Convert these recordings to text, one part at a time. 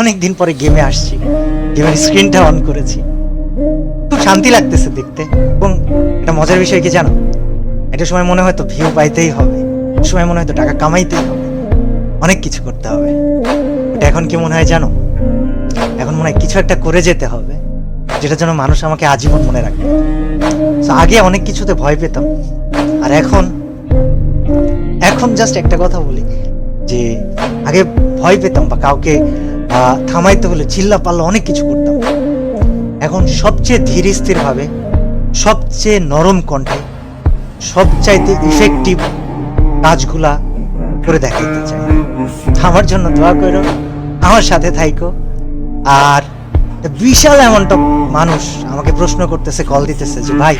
অনেক দিন পরে গেমে আসছি, গেমের স্ক্রিনটা অন করেছি, খুব শান্তি লাগতেছে দেখতে। এবং এটা মজার বিষয় কি জানো, একটা সময় মনে হয় তো ভিউ পাইতেই হবে, সময় মনে হয় তো টাকা কামাইতেই হবে, অনেক কিছু করতে হবে। এটা এখন কি মনে হয় জানো, এখন মনে হয় কিছু একটা করে যেতে হবে যেটার জন্য মানুষ আমাকে আজীবন মনে রাখবে। আগে অনেক কিছুতে ভয় পেতাম, আর এখন জাস্ট একটা কথা বলি যে আগে ভয় পেতাম বা কাউকে থামাইতে হলে চিল্লা পাল্লা অনেক কিছু করতাম, এখন সবচেয়ে ধীর স্থির ভাবে, সবচেয়ে নরম কণ্ঠে, সবচাইতে ইফেক্টিভ কাজগুলা করে দেখাইতে চাই। আমার জন্য দোয়া করো, আমার সাথে থাইকো। আর বিশাল এমন মানুষ আমাকে প্রশ্ন করতেছে, কল দিতেছে যে ভাই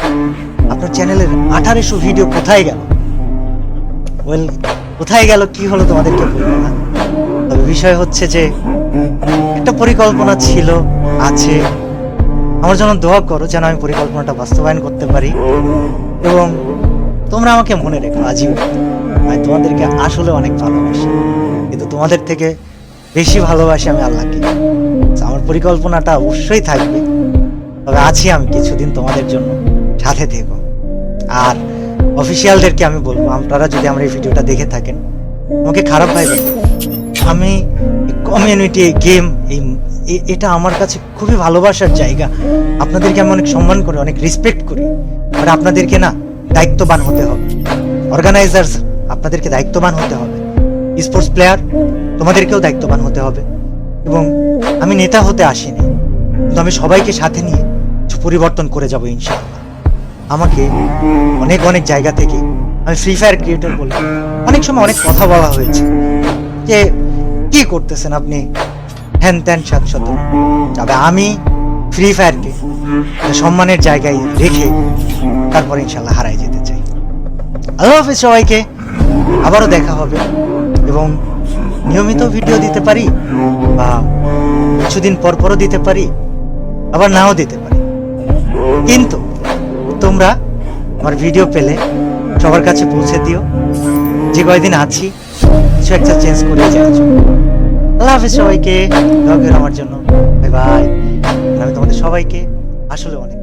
আপনার চ্যানেলের 1800 ভিডিও কোথায় গেল। ওয়েল, কোথায় গেল কি হলো তোমাদেরকে বলবো না, তবে বিষয় হচ্ছে যে একটা পরিকল্পনা ছিল, আছে। আমার জন্য দোয়া করো যেন আমি পরিকল্পনাটা বাস্তবায়ন করতে পারি, এবং তোমরা আমাকে মনে রেখো আজীবন। আমি তোমাদেরকে আসলে অনেক ভালোবাসি, কিন্তু তোমাদের থেকে বেশি ভালোবাসি আমি আল্লাহকে। আমার পরিকল্পনাটা অবশ্যই থাকবে, তবে আছি আমি কিছুদিন তোমাদের জন্য, সাথে থেকো। আর অফিসিয়ালদেরকে আমি বলবো, আপনারা যদি আমার এই ভিডিওটা দেখে থাকেন, আমাকে খারাপ ভাইবেন। আমি কমিউনিটি, গেম, এটা আমার কাছে খুবই ভালোবাসার জায়গা। আপনাদেরকে আমি অনেক সম্মান করি, অনেক রেসপেক্ট করি। আর আপনাদেরকে না দায়িত্ববান হতে হবে। অর্গানাইজার্স, আপনাদেরকে দায়িত্ববান হতে হবে। স্পোর্টস প্লেয়ার, তোমাদেরকেও দায়িত্ববান হতে হবে। এবং আমি নেতা হতে আসিনি, কিন্তু আমি সবাইকে সাথে নিয়ে কিছু পরিবর্তন করে যাব ইনশাআল্লাহ। আমাকে অনেক অনেক জায়গা থেকে, আমি ফ্রি ফায়ার ক্রিয়েটর বলে অনেক সময় অনেক কথা বলা হয়েছে যে কি করতেছেন আপনি, হ্যান ত্যান সাতশত। তবে আমি ফ্রি ফায়ারকে সম্মানের জায়গায় রেখে তারপর ইনশাল্লাহ হারাই যেতে চাই। আল্লাহ হাফেজ সবাইকে, আবারও দেখা হবে। এবং নিয়মিত ভিডিও দিতে পারি, বা কিছুদিন পর পরও দিতে পারি, আবার নাও দিতে পারি, কিন্তু তোমরা আমার ভিডিও পেলে সবার কাছে পৌঁছে দিও। যে কয়দিন আছি কিছু একটা চেঞ্জ করে যাওয়ার জন্য। আল্লাহ হাফেজ সবাইকে, দোয়া করো আমার জন্য। Bye bye. আমি তোমাদের সবাইকে আসলে অনেক